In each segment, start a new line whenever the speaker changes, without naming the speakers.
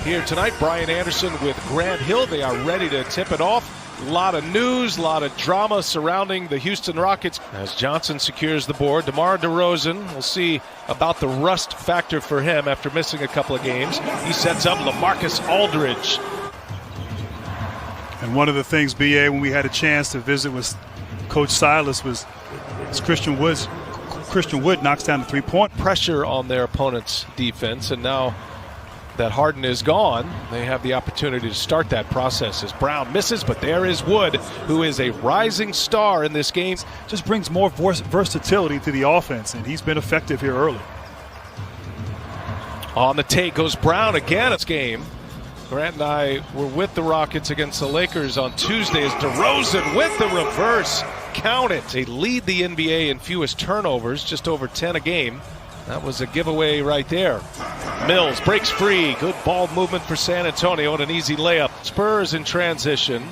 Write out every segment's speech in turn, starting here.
here tonight. Brian Anderson with Grant Hill. They are ready to tip it off. A lot of news, a lot of drama surrounding the Houston Rockets as Johnson secures the board. DeMar DeRozan, we'll see about the rust factor for him after missing a couple of games. He sets up LaMarcus Aldridge.
And one of the things, BA, when we had a chance to visit with Coach Silas was Christian Wood knocks down the three-point.
Pressure on their opponent's defense, and now that Harden is gone, they have the opportunity to start that process as Brown misses, but there is Wood, who is a rising star in this game.
Just brings more versatility to the offense, and he's been effective here early.
On the take goes Brown again. It's game. Grant and I were with the Rockets against the Lakers on Tuesday as DeRozan with the reverse. Count it. They lead the NBA in fewest turnovers, just over 10 a game. That was a giveaway right there. Mills breaks free. Good ball movement for San Antonio and an easy layup. Spurs in transition.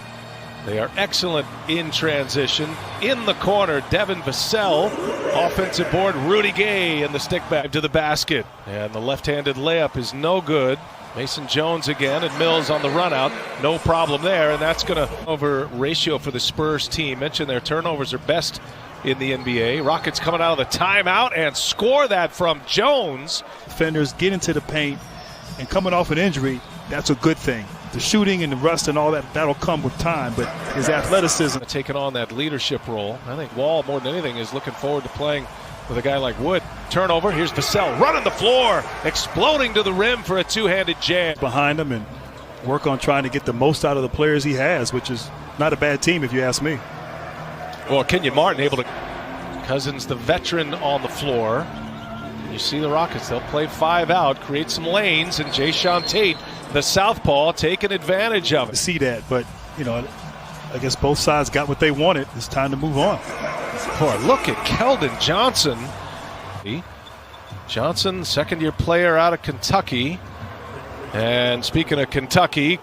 They are excellent in transition. In the corner, Devin Vassell. Offensive board, Rudy Gay in the stick back to the basket. And the left-handed layup is no good. Mason Jones again, and Mills on the run out. No problem there, and that's going to over ratio for the Spurs team. Mentioned their turnovers are best in the NBA. Rockets coming out of the timeout and score that from Jones.
Defenders get into the paint, and coming off an injury, that's a good thing. The shooting and the rust and all that, that'll come with time, but his athleticism.
Taking on that leadership role. I think Wall, more than anything, is looking forward to playing with a guy like Wood. Turnover, here's Vassell running the floor, exploding to the rim for a two-handed jam.
Behind him and work on trying to get the most out of the players he has, which is not a bad team if you ask me.
Well, Kenyon Martin able to. Cousins, the veteran, on the floor. You see the Rockets, they'll play 5 out, create some lanes, and Jayshawn Tate, the southpaw, taking advantage of it.
See that, but, you know, I guess both sides got what they wanted. It's time to move on.
Boy, look at Keldon Johnson. Johnson, second-year player out of Kentucky. And speaking of Kentucky,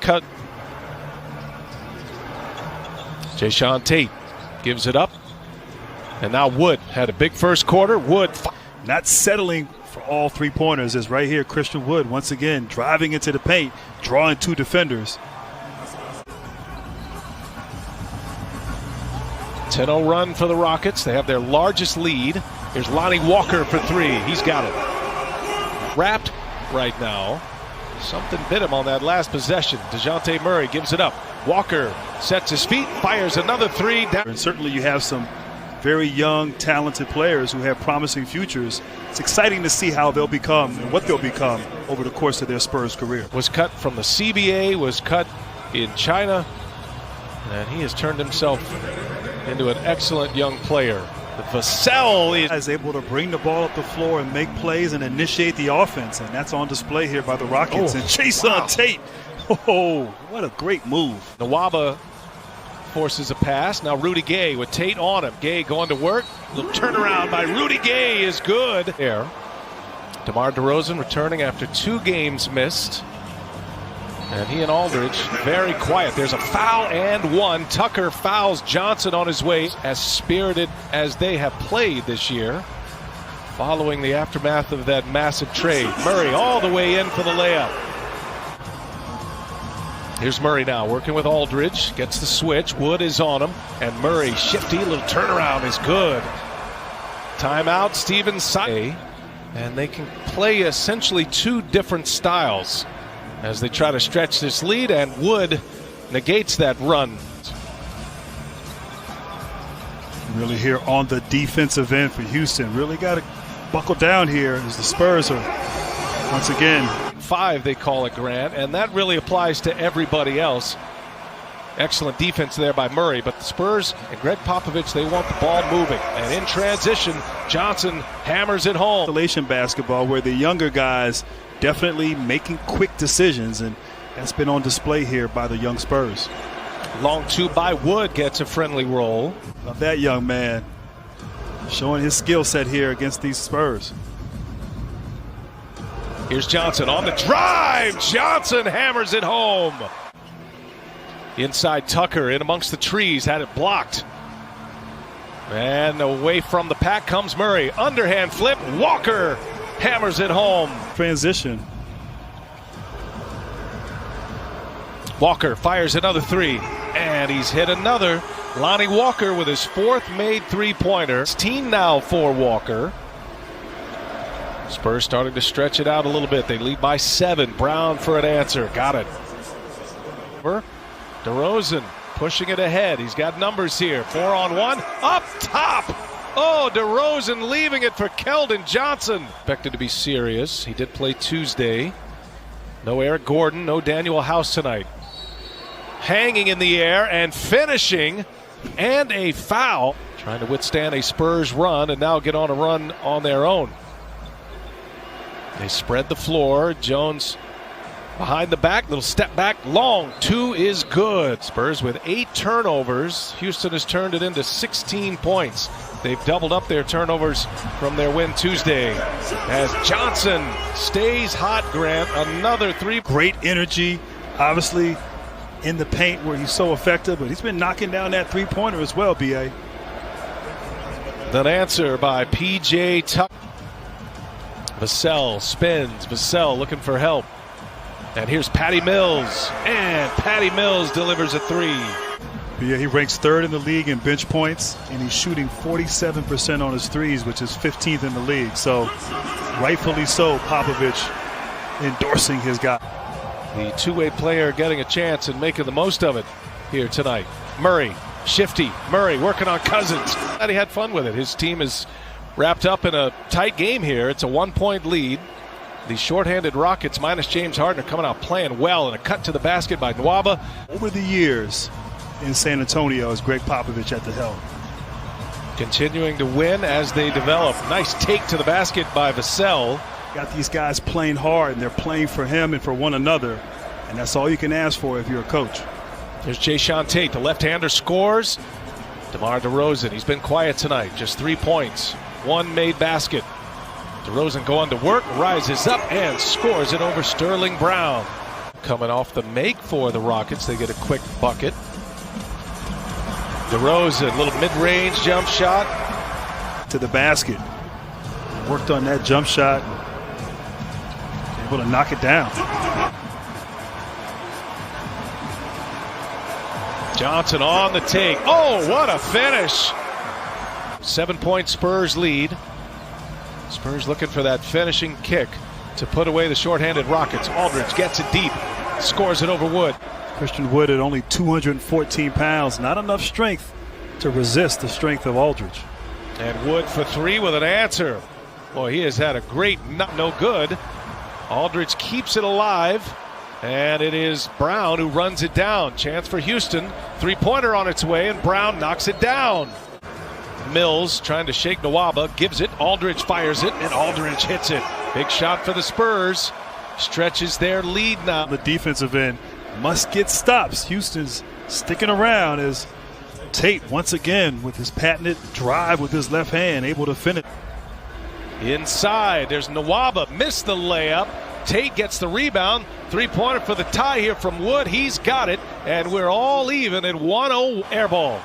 Jayshawn Tate gives it up. And now Wood had a big first quarter. Wood
not settling for all three-pointers is right here. Christian Wood once again driving into the paint, drawing 2 defenders.
10-0 run for the Rockets. They have their largest lead. Here's Lonnie Walker for 3. He's got it. Wrapped right now. Something bit him on that last possession. DeJounte Murray gives it up. Walker sets his feet, fires another 3.
And certainly you have some very young, talented players who have promising futures. It's exciting to see how they'll become and what they'll become over the course of their Spurs career.
Was cut from the CBA, was cut in China, and he has turned himself into an excellent young player. Vassell
is able to bring the ball up the floor and make plays and initiate the offense, and that's on display here by the Rockets. And Jayshawn Tate, oh, what a great move.
Nwaba forces a pass. Now Rudy Gay with Tate on him. Gay going to work. The turnaround by Rudy Gay is good. There. DeMar DeRozan returning after 2 games missed. And he and Aldridge very quiet. There's a foul and 1. Tucker fouls Johnson on his way. As spirited as they have played this year, following the aftermath of that massive trade. Murray all the way in for the layup. Here's Murray now working with Aldridge. Gets the switch. Wood is on him. And Murray, shifty, little turnaround is good. Timeout, Stevens. And they can play essentially 2 different styles as they try to stretch this lead, and Wood negates that run.
Really here on the defensive end for Houston. Really got to buckle down here as the Spurs are once again.
5 they call it, Grant, and that really applies to everybody else. Excellent defense there by Murray, but the Spurs and Greg Popovich, they want the ball moving. And in transition, Johnson hammers it home.
Isolation basketball where the younger guys definitely making quick decisions, and that's been on display here by the young Spurs.
Long 2 by Wood gets a friendly roll.
Of that young man showing his skill set here against these Spurs.
Here's Johnson on the drive. Johnson hammers it home. Inside Tucker in amongst the trees, had it blocked. And away from the pack comes Murray. Underhand flip. Walker hammers it home.
Transition.
Walker fires another three, and he's hit another. Lonnie Walker with his fourth made three-pointer. 16 now for Walker. Spurs starting to stretch it out a little bit. They lead by 7. Brown for an answer. Got it. DeRozan pushing it ahead. He's got numbers here. 4-on-1. Up top. Oh, DeRozan leaving it for Keldon Johnson. Expected to be serious. He did play Tuesday. No Eric Gordon, no Daniel House tonight. Hanging in the air and finishing, and a foul. Trying to withstand a Spurs run and now get on a run on their own. They spread the floor. Jones behind the back, little step back, long. 2 is good. Spurs with 8 turnovers. Houston has turned it into 16 points. They've doubled up their turnovers from their win Tuesday. As Johnson stays hot, Grant, another three.
Great energy, obviously in the paint where he's so effective, but he's been knocking down that three-pointer as well, B.A.
An answer by P.J. Tucker. Vassell spins. Vassell looking for help. And here's Patty Mills. And Patty Mills delivers a three.
Yeah, he ranks 3rd in the league in bench points, and he's shooting 47% on his threes, which is 15th in the league. So, rightfully so, Popovich endorsing his guy.
The two-way player getting a chance and making the most of it here tonight. Murray, shifty. Murray working on Cousins. And he had fun with it. His team is wrapped up in a tight game here. It's a 1-point lead. The shorthanded Rockets minus James Harden are coming out playing well, and a cut to the basket by Nwaba.
Over the years in San Antonio is Greg Popovich at the helm.
Continuing to win as they develop. Nice take to the basket by Vassell.
Got these guys playing hard, and they're playing for him and for one another, and that's all you can ask for if you're a coach.
There's Jayshawn Tate, the left-hander, scores. DeMar DeRozan, he's been quiet tonight, just 3 points, 1 made basket. DeRozan going to work, rises up and scores it over Sterling Brown. Coming off the make for the Rockets, they get a quick bucket. DeRozan, little mid-range jump shot.
To the basket. Worked on that jump shot. Able to knock it down.
Johnson on the take. Oh, what a finish. 7-point Spurs lead. Spurs looking for that finishing kick to put away the shorthanded Rockets. Aldridge gets it deep, scores it over Wood.
Christian Wood at only 214 pounds, not enough strength to resist the strength of Aldridge.
And Wood for 3 with an answer. Boy, he has had a great no good. Aldridge keeps it alive, and it is Brown who runs it down. Chance for Houston. 3-pointer on its way, and Brown knocks it down. Mills trying to shake Nwaba, gives it. Aldridge fires it, and Aldridge hits it. Big shot for the Spurs. Stretches their lead now.
The defensive end must get stops. Houston's sticking around as Tate once again with his patented drive with his left hand, able to finish.
Inside, there's Nwaba, missed the layup. Tate gets the rebound. 3-pointer for the tie here from Wood. He's got it, and we're all even at 1-0 air ball.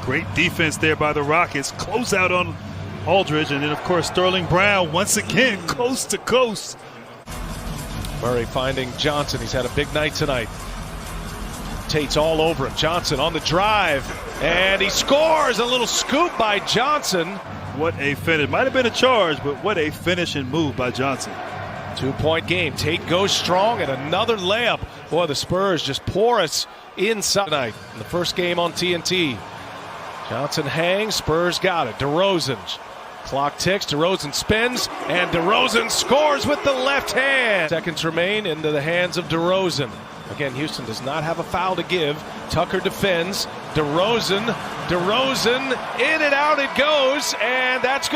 Great defense there by the Rockets. Close out on Aldridge, and then of course Sterling Brown once again coast to coast.
Murray finding Johnson. He's had a big night tonight. Tate's all over him. Johnson on the drive, and he scores. A little scoop by Johnson.
What a finish. Might have been a charge, but what a finish and move by Johnson.
2-point game. Tate goes strong, and another layup. Boy, the Spurs just pour us inside tonight in the first game on TNT. Johnson hangs. Spurs got it. DeRozan. Clock ticks. DeRozan spins, and DeRozan scores with the left hand. Seconds remain into the hands of DeRozan. Again, Houston does not have a foul to give. Tucker defends. DeRozan, in and out it goes, and that's going to